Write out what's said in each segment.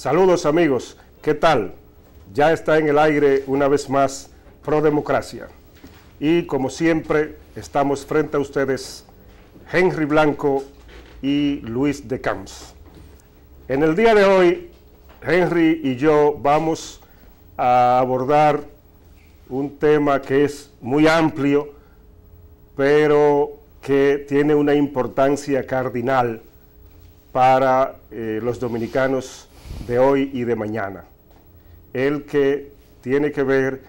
Saludos amigos, ¿qué tal? Ya está en el aire una vez más Prodemocracia. Y como siempre, estamos frente a ustedes, Henry Blanco y Luis de Camps. En el día de hoy, Henry y yo vamos a abordar un tema que es muy amplio, pero que tiene una importancia cardinal para los dominicanos de hoy y de mañana. El que tiene que ver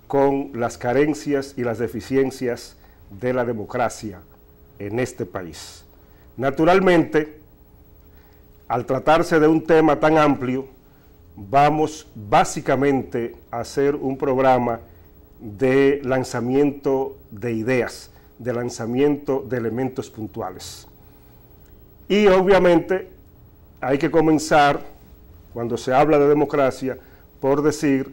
con las carencias y las deficiencias de la democracia en este país. Naturalmente, al tratarse de un tema tan amplio, vamos básicamente a hacer un programa de lanzamiento de ideas, de lanzamiento de elementos puntuales. Y obviamente hay que comenzar, cuando se habla de democracia, por decir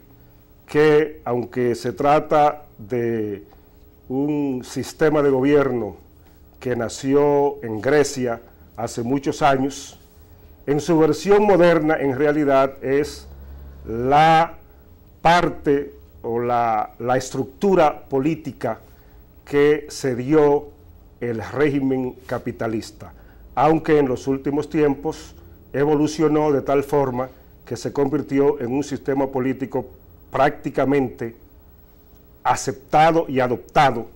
que aunque se trata de un sistema de gobierno que nació en Grecia hace muchos años, en su versión moderna en realidad es la parte o la estructura política que se dio el régimen capitalista, aunque en los últimos tiempos evolucionó de tal forma que se convirtió en un sistema político prácticamente aceptado y adoptado,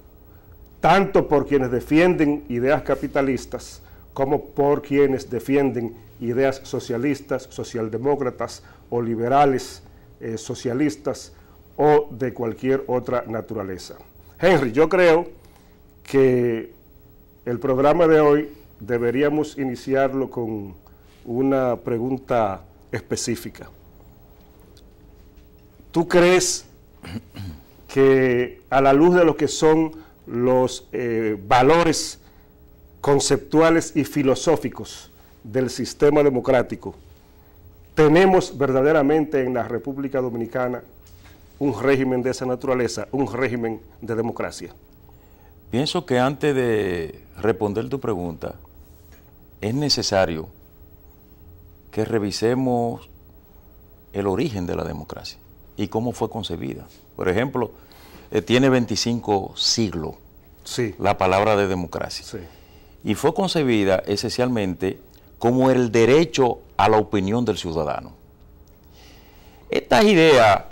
tanto por quienes defienden ideas capitalistas como por quienes defienden ideas socialistas, socialdemócratas o liberales, socialistas o de cualquier otra naturaleza. Henry, yo creo que el programa de hoy deberíamos iniciarlo con una pregunta específica. ¿Tú crees que a la luz de lo que son los valores conceptuales y filosóficos del sistema democrático, tenemos verdaderamente en la República Dominicana un régimen de esa naturaleza, un régimen de democracia? Pienso que antes de responder tu pregunta, es necesario que revisemos el origen de la democracia y cómo fue concebida. Por ejemplo, tiene 25 siglos la palabra de democracia. Sí. Y fue concebida esencialmente como el derecho a la opinión del ciudadano. Esta idea...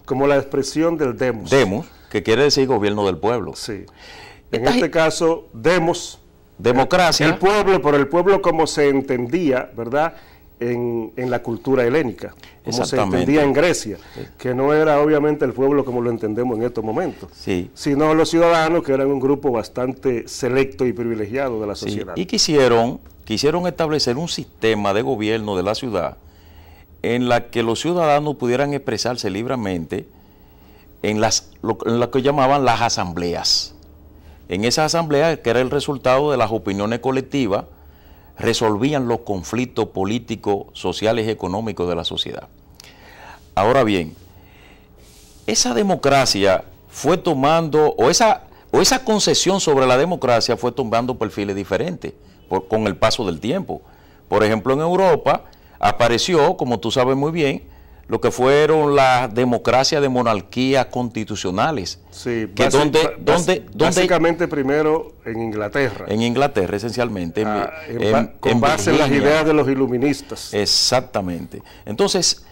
como la expresión del demos. Demos, que quiere decir gobierno del pueblo. Sí. En este caso, demos, democracia. El pueblo, por el pueblo como se entendía, ¿verdad?, en la cultura helénica, como se entendía en Grecia, que no era obviamente el pueblo como lo entendemos en estos momentos, sino los ciudadanos, que eran un grupo bastante selecto y privilegiado de la sociedad. Y quisieron establecer un sistema de gobierno de la ciudad en la que los ciudadanos pudieran expresarse libremente en lo que llamaban las asambleas. En esas asambleas, que era el resultado de las opiniones colectivas, resolvían los conflictos políticos, sociales y económicos de la sociedad. Ahora bien, esa democracia fue tomando, o esa concesión sobre la democracia fue tomando perfiles diferentes con el paso del tiempo. Por ejemplo, en Europa apareció, como tú sabes muy bien, lo que fueron las democracias de monarquías constitucionales. Sí, básicamente primero en Inglaterra. En Inglaterra, esencialmente. Con base en las ideas de los iluministas. Exactamente. Entonces,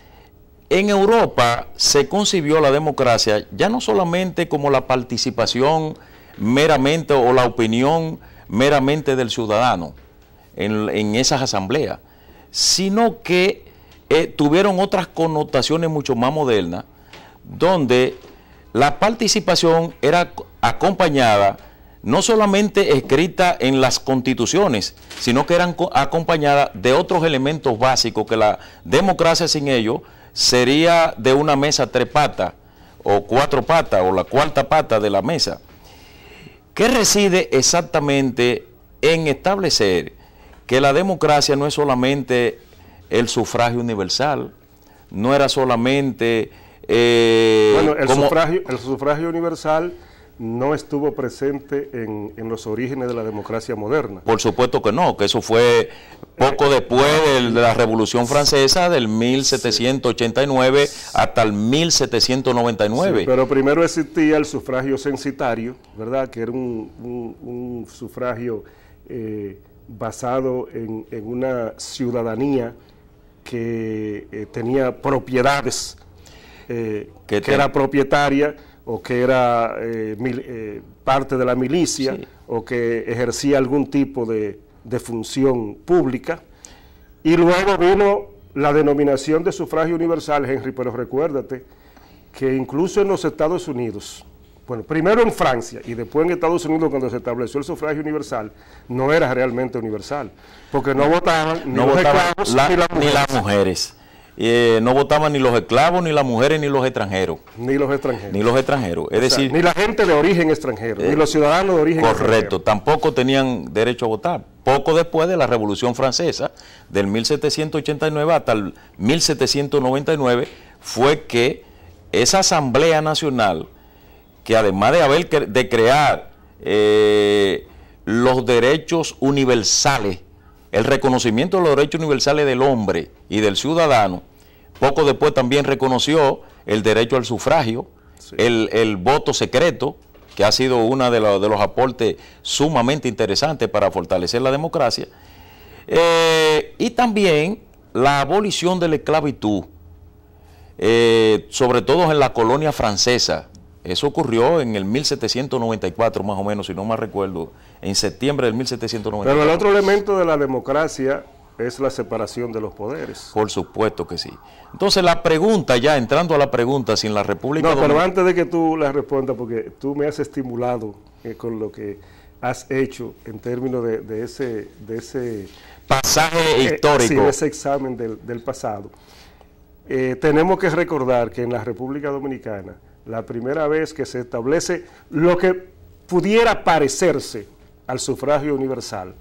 en Europa se concibió la democracia ya no solamente como la participación meramente o la opinión meramente del ciudadano en esas asambleas, sino que tuvieron otras connotaciones mucho más modernas, donde la participación era acompañada, no solamente escrita en las constituciones, sino que eran acompañadas de otros elementos básicos, que la democracia sin ellos sería de una mesa 3 patas, o 4 patas, o la cuarta pata de la mesa, que reside exactamente en establecer que la democracia no es solamente el sufragio universal, no era solamente... bueno, el sufragio universal no estuvo presente en los orígenes de la democracia moderna. Por supuesto que no, que eso fue poco después de la Revolución Francesa, del 1789 hasta el 1799. Sí, pero primero existía el sufragio censitario, ¿verdad? Que era un sufragio basado en una ciudadanía que tenía propiedades, que era propietaria o que era parte de la milicia, sí, o que ejercía algún tipo de función pública. Y luego vino la denominación de sufragio universal, Henry, pero recuérdate que incluso en los Estados Unidos, bueno, primero en Francia y después en Estados Unidos, cuando se estableció el sufragio universal, no era realmente universal, porque no votaban ni los esclavos ni las mujeres. No votaban ni los esclavos, ni las mujeres, ni los extranjeros. Ni los extranjeros. Ni los extranjeros. Es decir, ni la gente de origen extranjero, ni los ciudadanos de origen extranjero. Correcto, extranjero. Tampoco tenían derecho a votar. Poco después de la Revolución Francesa, del 1789 hasta el 1799, fue que esa Asamblea Nacional, que además de crear los derechos universales, el reconocimiento de los derechos universales del hombre y del ciudadano, poco después también reconoció el derecho al sufragio, sí, el voto secreto, que ha sido uno de los aportes sumamente interesantes para fortalecer la democracia, y también la abolición de la esclavitud, sobre todo en la colonia francesa. Eso ocurrió en el 1794, más o menos, si no me recuerdo, en septiembre del 1794. Pero el otro elemento de la democracia es la separación de los poderes. Por supuesto que sí. Entonces la pregunta, ya entrando a la pregunta, si en la República Dominicana... pero antes de que tú la respondas, porque tú me has estimulado con lo que has hecho en términos de ese pasaje histórico. Sí, de ese examen del pasado. Tenemos que recordar que en la República Dominicana, la primera vez que se establece lo que pudiera parecerse al sufragio universal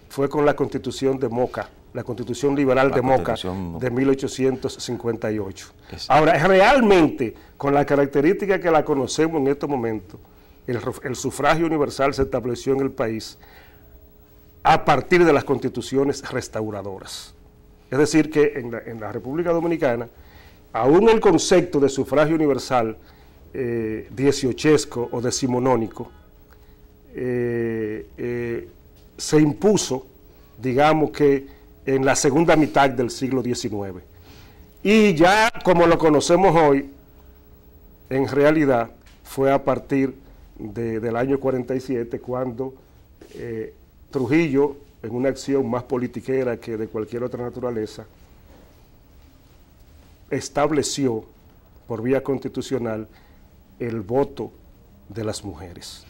fue con la Constitución de Moca, la Constitución Liberal de Moca de 1858. Ahora, realmente, con la característica que la conocemos en estos momentos, el sufragio universal se estableció en el país a partir de las constituciones restauradoras. Es decir, que en la República Dominicana, aún el concepto de sufragio universal dieciochesco o decimonónico se impuso, digamos que en la segunda mitad del siglo XIX. Y ya como lo conocemos hoy, en realidad fue a partir del año 47 cuando Trujillo, en una acción más politiquera que de cualquier otra naturaleza, estableció por vía constitucional el voto de las mujeres.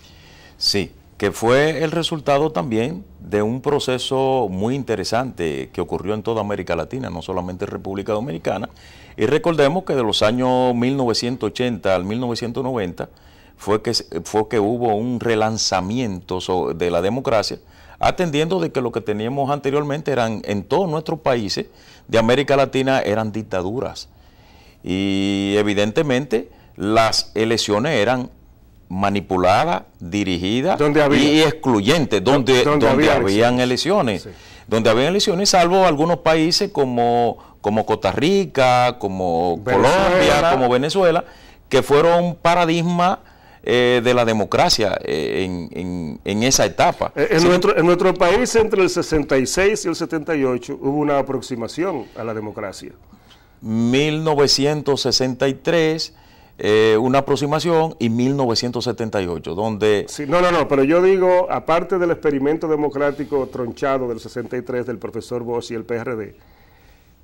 Sí, que fue el resultado también de un proceso muy interesante que ocurrió en toda América Latina, no solamente en República Dominicana. Y recordemos que de los años 1980 al 1990 fue que hubo un relanzamiento de la democracia, atendiendo de que lo que teníamos anteriormente eran, en todos nuestros países de América Latina, eran dictaduras. Y evidentemente las elecciones eran manipuladas, dirigidas y excluyentes, donde habían elecciones. Sí. Donde habían elecciones, salvo algunos países como Costa Rica, como Colombia, como Venezuela, que fueron un paradigma de la democracia en esa etapa. En nuestro país, entre el 66 y el 78, hubo una aproximación a la democracia. 1963, una aproximación, y 1978, donde... Sí, no, pero yo digo, aparte del experimento democrático tronchado del 63 del profesor Bosch y el PRD,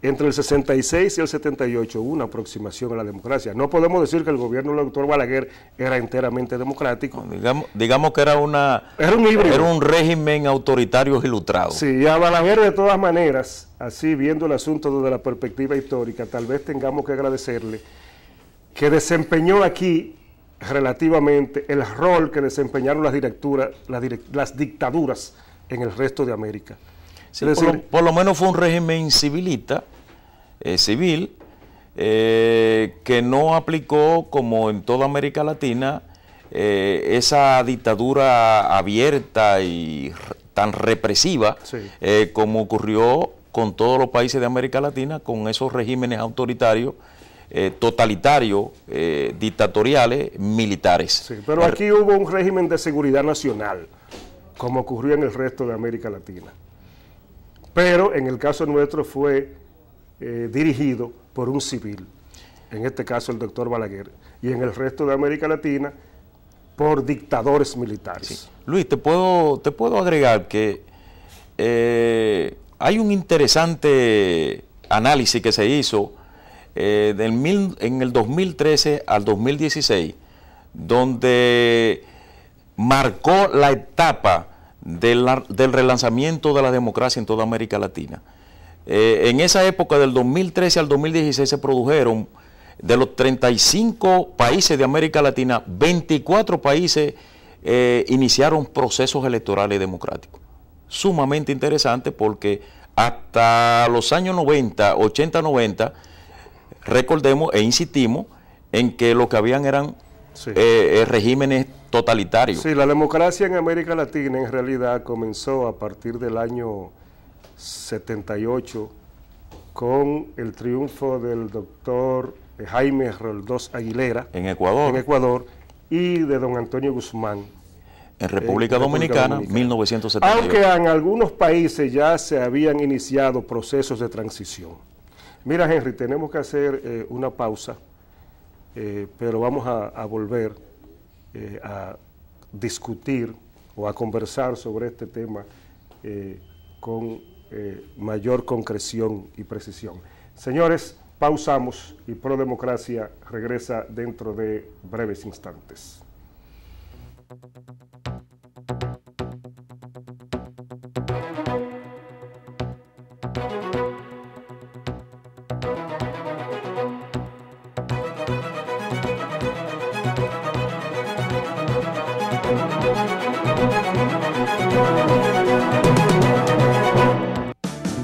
entre el 66 y el 78 hubo una aproximación a la democracia. No podemos decir que el gobierno del doctor Balaguer era enteramente democrático. Digamos que era un híbrido. Era un régimen autoritario ilustrado. Sí, y a Balaguer, de todas maneras, así viendo el asunto desde la perspectiva histórica, tal vez tengamos que agradecerle que desempeñó aquí relativamente el rol que desempeñaron las dictaduras en el resto de América. Sí, es decir, por lo menos fue un régimen civilista, civil, que no aplicó, como en toda América Latina, esa dictadura abierta y tan represiva como ocurrió con todos los países de América Latina, con esos regímenes autoritarios, totalitarios, dictatoriales, militares. Sí, pero aquí hubo un régimen de seguridad nacional, como ocurrió en el resto de América Latina. Pero en el caso nuestro fue dirigido por un civil, en este caso el doctor Balaguer, y en el resto de América Latina por dictadores militares. Sí. Luis, te puedo agregar que hay un interesante análisis que se hizo en el 2013 al 2016, donde marcó la etapa del relanzamiento de la democracia en toda América Latina. En esa época, del 2013 al 2016, se produjeron, de los 35 países de América Latina, 24 países iniciaron procesos electorales democráticos. Sumamente interesante, porque hasta los años 90, 80, 90, recordemos e insistimos en que lo que habían eran regímenes totalitarios. Sí, la democracia en América Latina en realidad comenzó a partir del año 78 con el triunfo del doctor Jaime Roldós Aguilera en Ecuador, y de don Antonio Guzmán en República Dominicana, 1978. Aunque en algunos países ya se habían iniciado procesos de transición. Mira, Henry, tenemos que hacer una pausa, pero vamos a volver a discutir o a conversar sobre este tema con mayor concreción y precisión. Señores, pausamos y Prodemocracia regresa dentro de breves instantes.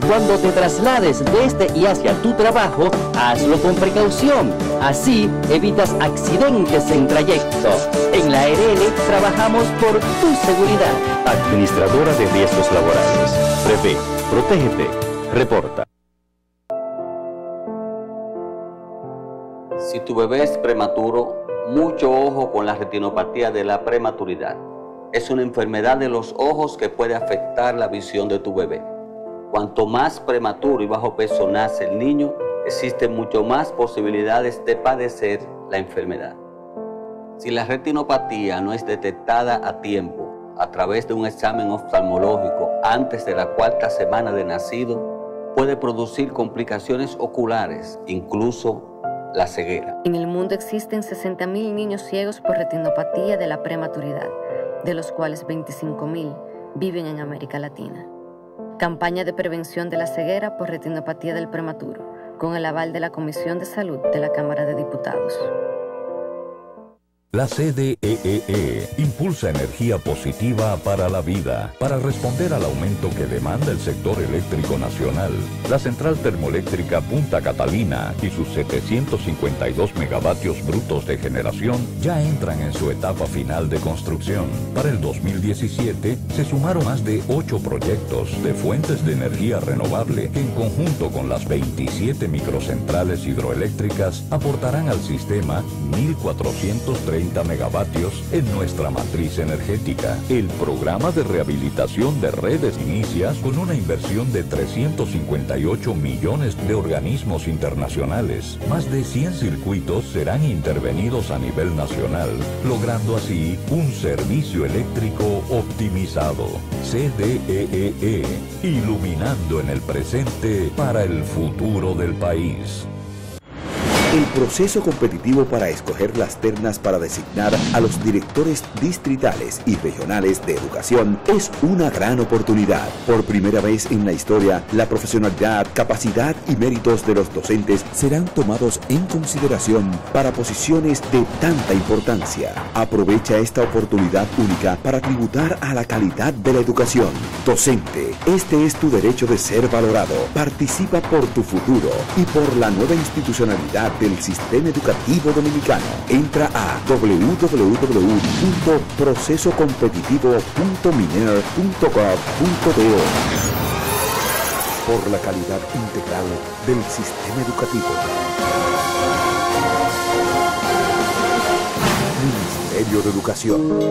Cuando te traslades desde y hacia tu trabajo, hazlo con precaución. Así evitas accidentes en trayecto. En la ARL trabajamos por tu seguridad. Administradora de Riesgos Laborales. Prevé, protégete, reporta. Si tu bebé es prematuro, mucho ojo con la retinopatía de la prematuridad. Es una enfermedad de los ojos que puede afectar la visión de tu bebé. Cuanto más prematuro y bajo peso nace el niño, existen mucho más posibilidades de padecer la enfermedad. Si la retinopatía no es detectada a tiempo, a través de un examen oftalmológico antes de la 4ª semana de nacido, puede producir complicaciones oculares, incluso la ceguera. En el mundo existen 60.000 niños ciegos por retinopatía de la prematuridad, de los cuales 25.000 viven en América Latina. Campaña de prevención de la ceguera por retinopatía del prematuro, con el aval de la Comisión de Salud de la Cámara de Diputados. La CDEE impulsa energía positiva para la vida. Para responder al aumento que demanda el sector eléctrico nacional, la central termoeléctrica Punta Catalina y sus 752 megavatios brutos de generación ya entran en su etapa final de construcción. Para el 2017 se sumaron más de 8 proyectos de fuentes de energía renovable que, en conjunto con las 27 microcentrales hidroeléctricas, aportarán al sistema 1.430 megavatios en nuestra matriz energética. El programa de rehabilitación de redes inicia con una inversión de 358 millones de organismos internacionales. Más de 100 circuitos serán intervenidos a nivel nacional, logrando así un servicio eléctrico optimizado. CDEE, iluminando en el presente para el futuro del país. El proceso competitivo para escoger las ternas para designar a los directores distritales y regionales de educación es una gran oportunidad. Por primera vez en la historia, la profesionalidad, capacidad y méritos de los docentes serán tomados en consideración para posiciones de tanta importancia. Aprovecha esta oportunidad única para tributar a la calidad de la educación. Docente, este es tu derecho de ser valorado. Participa por tu futuro y por la nueva institucionalidad de del sistema educativo dominicano. Entra a www.procesocompetitivo.miner.gov.do por la calidad integral del sistema educativo. Ministerio de Educación.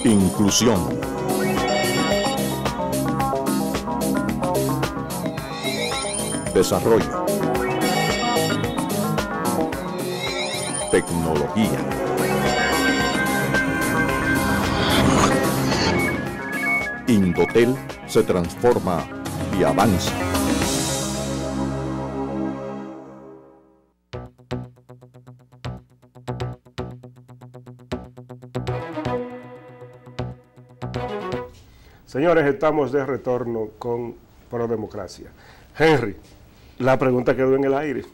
Inclusión. Desarrollo. Tecnología. Indotel se transforma y avanza. Señores, estamos de retorno con Prodemocracia. Henry, la pregunta quedó en el aire.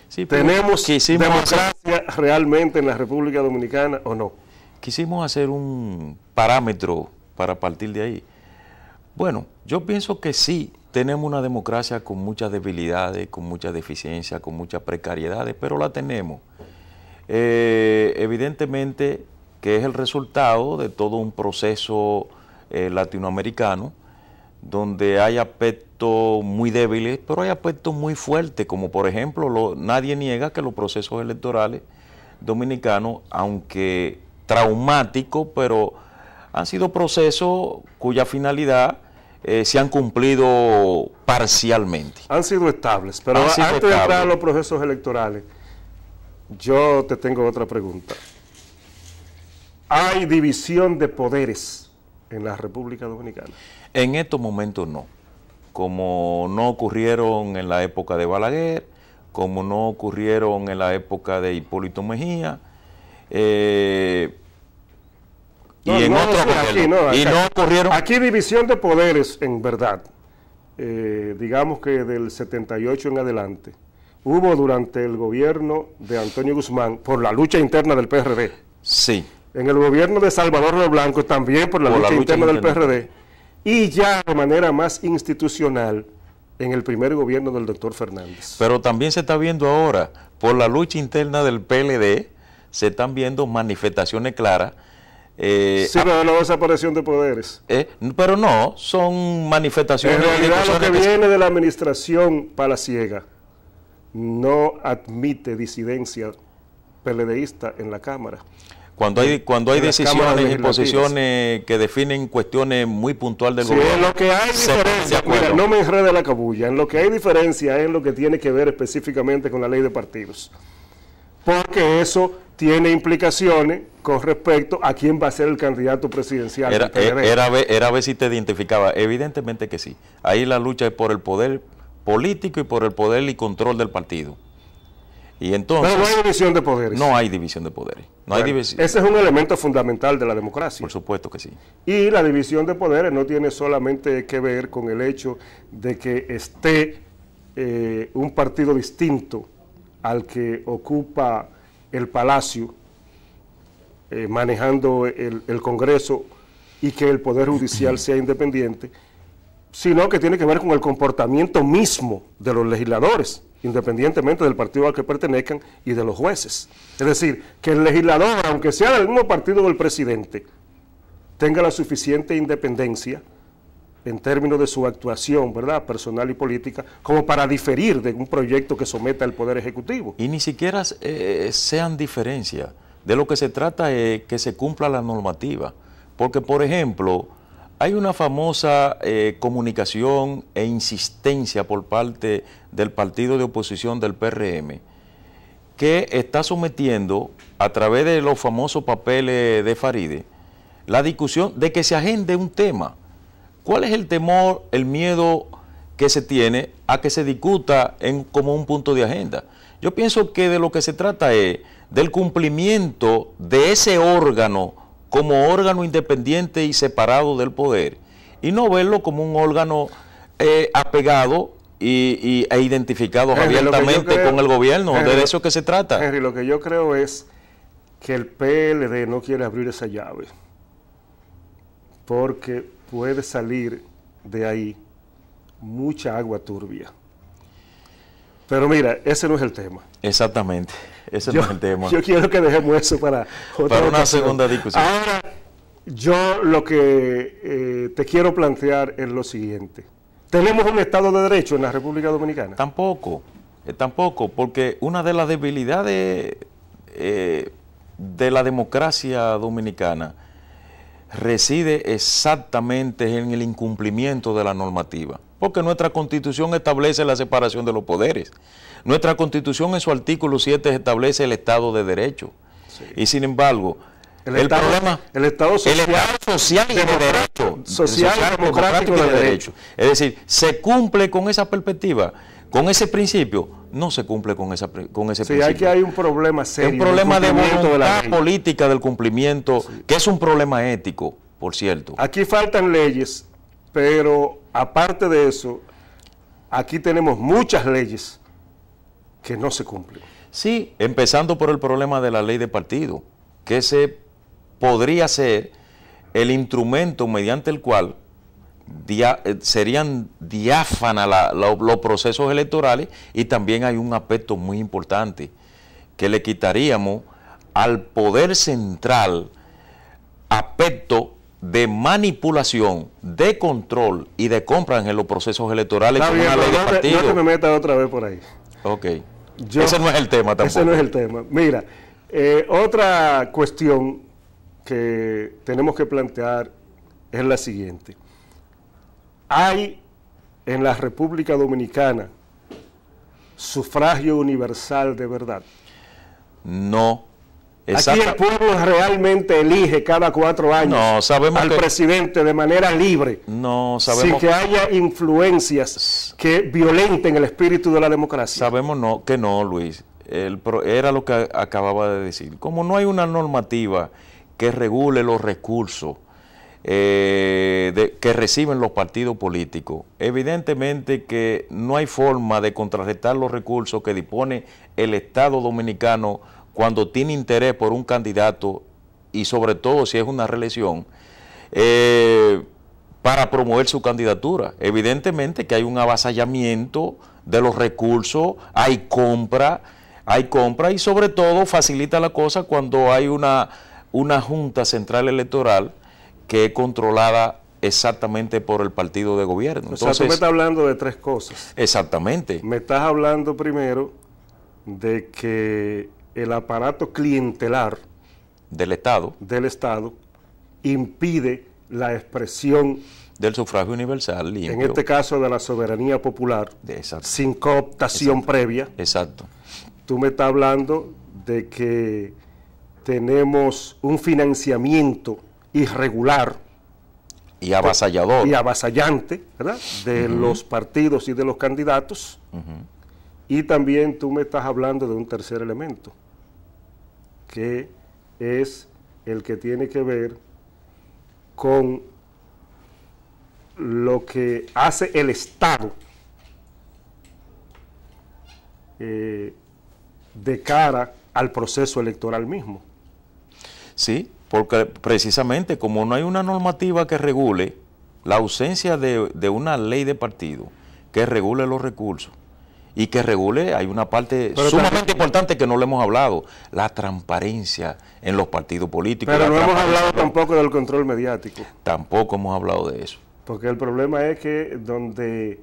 Sí, ¿Tenemos democracia realmente en la República Dominicana o no? Quisimos hacer un parámetro para partir de ahí. Bueno, yo pienso que sí, tenemos una democracia con muchas debilidades, con muchas deficiencias, con muchas precariedades, pero la tenemos. Evidentemente que es el resultado de todo un proceso latinoamericano, donde hay aspectos muy débiles, pero hay aspectos muy fuertes, como por ejemplo, nadie niega que los procesos electorales dominicanos, aunque traumáticos, pero han sido procesos cuya finalidad se han cumplido parcialmente. Han sido estables, pero antes de entrar a los procesos electorales, yo te tengo otra pregunta. ¿Hay división de poderes en la República Dominicana? En estos momentos no, como no ocurrieron en la época de Balaguer, como no ocurrieron en la época de Hipólito Mejía, y en otros gobiernos. Y no ocurrieron. Aquí división de poderes, en verdad, digamos que del 78 en adelante, hubo durante el gobierno de Antonio Guzmán, por la lucha interna del PRD. Sí. En el gobierno de Salvador Ríos Blanco también por la lucha interna del PRD, y ya de manera más institucional en el primer gobierno del doctor Fernández. Pero también se está viendo ahora, por la lucha interna del PLD, se están viendo manifestaciones claras. Sí, pero no desaparición de poderes. Pero no, son manifestaciones. En realidad lo que viene de la administración palaciega no admite disidencia PLDista en la Cámara. Cuando hay decisiones y posiciones que definen cuestiones muy puntuales del gobierno. En lo que hay diferencia, mira, no me enrede la cabulla, en lo que hay diferencia es en lo que tiene que ver específicamente con la ley de partidos. Porque eso tiene implicaciones con respecto a quién va a ser el candidato presidencial. Era ver si te identificaba. Evidentemente que sí. Ahí la lucha es por el poder político y por el poder y control del partido. Y entonces, pero no hay división de poderes. No hay división de poderes. No hay división. Ese es un elemento fundamental de la democracia. Por supuesto que sí. Y la división de poderes no tiene solamente que ver con el hecho de que esté un partido distinto al que ocupa el Palacio, manejando el Congreso, y que el Poder Judicial sea independiente, sino que tiene que ver con el comportamiento mismo de los legisladores, independientemente del partido al que pertenezcan, y de los jueces. Es decir, que el legislador, aunque sea del mismo partido del presidente, tenga la suficiente independencia en términos de su actuación, ¿verdad?, personal y política, como para diferir de un proyecto que someta el Poder Ejecutivo. Y ni siquiera sean diferencias. De lo que se trata es que se cumpla la normativa. Porque, por ejemplo, hay una famosa comunicación e insistencia por parte del partido de oposición del PRM, que está sometiendo, a través de los famosos papeles de Faride, la discusión de que se agende un tema. ¿Cuál es el temor, el miedo que se tiene a que se discuta como un punto de agenda? Yo pienso que de lo que se trata es del cumplimiento de ese órgano como órgano independiente y separado del poder, y no verlo como un órgano apegado e identificado abiertamente con el gobierno. De eso que se trata. Henry, lo que yo creo es que el PLD no quiere abrir esa llave, porque puede salir de ahí mucha agua turbia. Pero mira, ese no es el tema. Exactamente, ese no es el tema. Yo quiero que dejemos eso para una segunda discusión. Ahora, yo lo que te quiero plantear es lo siguiente. ¿Tenemos un Estado de Derecho en la República Dominicana? Tampoco, porque una de las debilidades de la democracia dominicana reside exactamente en el incumplimiento de la normativa, porque nuestra Constitución establece la separación de los poderes. Nuestra Constitución en su artículo 7 establece el Estado de Derecho. Sí. Y sin embargo, el Estado social y de derecho. Social democrático de derecho. Es decir, ¿se cumple con esa perspectiva? ¿Con ese principio? No se cumple con ese principio. Sí, hay un problema serio. Un problema de voluntad política del cumplimiento, sí, que es un problema ético, por cierto. Aquí faltan leyes, pero aparte de eso, aquí tenemos muchas leyes que no se cumplen. Sí, empezando por el problema de la ley de partido, que se podría ser el instrumento mediante el cual serían diáfanas los procesos electorales, y también hay un aspecto muy importante, que le quitaríamos al poder central aspecto de manipulación, de control y de compra en los procesos electorales. Está bien, no te me metas otra vez por ahí. Ok, ese no es el tema tampoco. Ese no es el tema. Mira, otra cuestión que tenemos que plantear es la siguiente. ¿Hay en la República Dominicana sufragio universal de verdad? No. Aquí el pueblo realmente elige cada 4 años al presidente de manera libre, sin que haya influencias que violenten el espíritu de la democracia. Sabemos que no, Luis. Era lo que acababa de decir. Como no hay una normativa que regule los recursos que reciben los partidos políticos, evidentemente que no hay forma de contrarrestar los recursos que dispone el Estado dominicano cuando tiene interés por un candidato, y sobre todo si es una reelección, para promover su candidatura. Evidentemente que hay un avasallamiento de los recursos, hay compra, y sobre todo facilita la cosa cuando hay una Junta Central Electoral que es controlada exactamente por el partido de gobierno. Entonces, o sea, tú me estás hablando de 3 cosas. Exactamente. Me estás hablando primero de que el aparato clientelar del Estado impide la expresión del sufragio universal limpio, en este caso de la soberanía popular, sin cooptación previa. Exacto. Tú me estás hablando de que tenemos un financiamiento irregular y avasallador y avasallante, ¿verdad?, de los partidos y de los candidatos. Y también tú me estás hablando de un tercer elemento, que es el que tiene que ver con lo que hace el Estado de cara al proceso electoral mismo. Sí, porque precisamente como no hay una normativa que regule, la ausencia de una ley de partido que regule los recursos y que regule, hay una parte sumamente importante que no le hemos hablado, la transparencia en los partidos políticos. Pero no hemos hablado tampoco del control mediático. Tampoco hemos hablado de eso. Porque el problema es que donde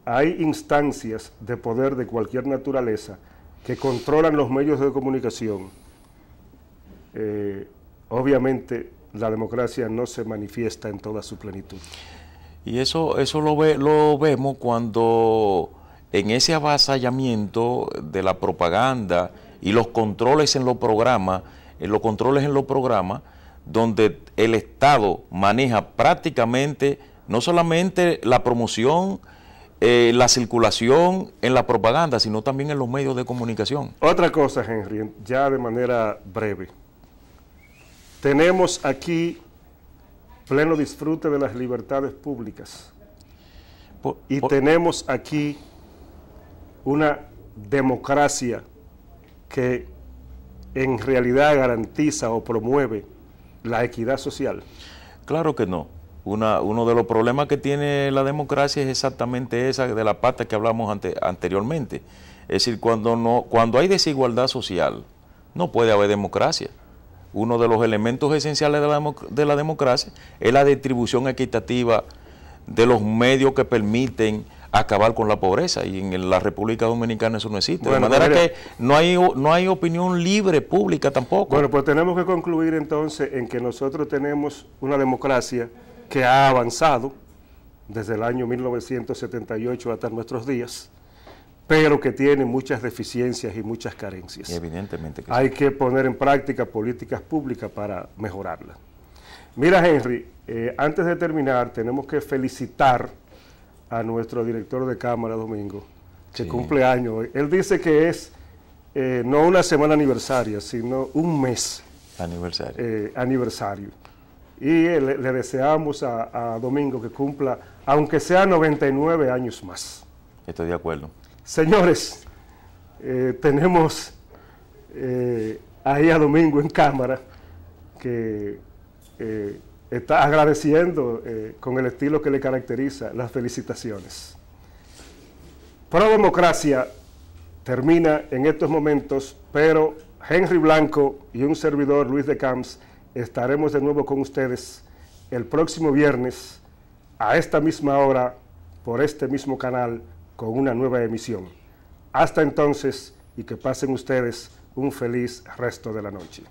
hay instancias de poder de cualquier naturaleza que controlan los medios de comunicación, obviamente la democracia no se manifiesta en toda su plenitud. Y eso lo vemos cuando en ese avasallamiento de la propaganda y los controles en los programas, donde el Estado maneja prácticamente no solamente la promoción, la circulación en la propaganda, sino también en los medios de comunicación. Otra cosa, Henry, ya de manera breve. Tenemos aquí pleno disfrute de las libertades públicas. Tenemos aquí una democracia que en realidad garantiza o promueve la equidad social. Claro que no. Uno de los problemas que tiene la democracia es exactamente esa de la pata que hablamos anteriormente. Es decir, cuando hay desigualdad social, no puede haber democracia. Uno de los elementos esenciales de la democracia es la distribución equitativa de los medios que permiten acabar con la pobreza, y en la República Dominicana eso no existe. Bueno, de manera que no hay opinión libre pública tampoco. Bueno, pues tenemos que concluir entonces en que nosotros tenemos una democracia que ha avanzado desde el año 1978 hasta nuestros días, pero que tiene muchas deficiencias y muchas carencias. Evidentemente que hay que poner en práctica políticas públicas para mejorarla. Mira, Henry, antes de terminar, tenemos que felicitar a nuestro director de Cámara, Domingo, que cumple años hoy. Él dice que es no una semana aniversaria, sino un mes aniversario. Y le deseamos a Domingo que cumpla, aunque sea 99 años más. Estoy de acuerdo. Señores, tenemos ahí a Domingo en cámara, que está agradeciendo con el estilo que le caracteriza las felicitaciones. Pro Democracia termina en estos momentos, pero Henry Blanco y un servidor, Luis de Camps, estaremos de nuevo con ustedes el próximo viernes a esta misma hora por este mismo canal con una nueva emisión. Hasta entonces, y que pasen ustedes un feliz resto de la noche.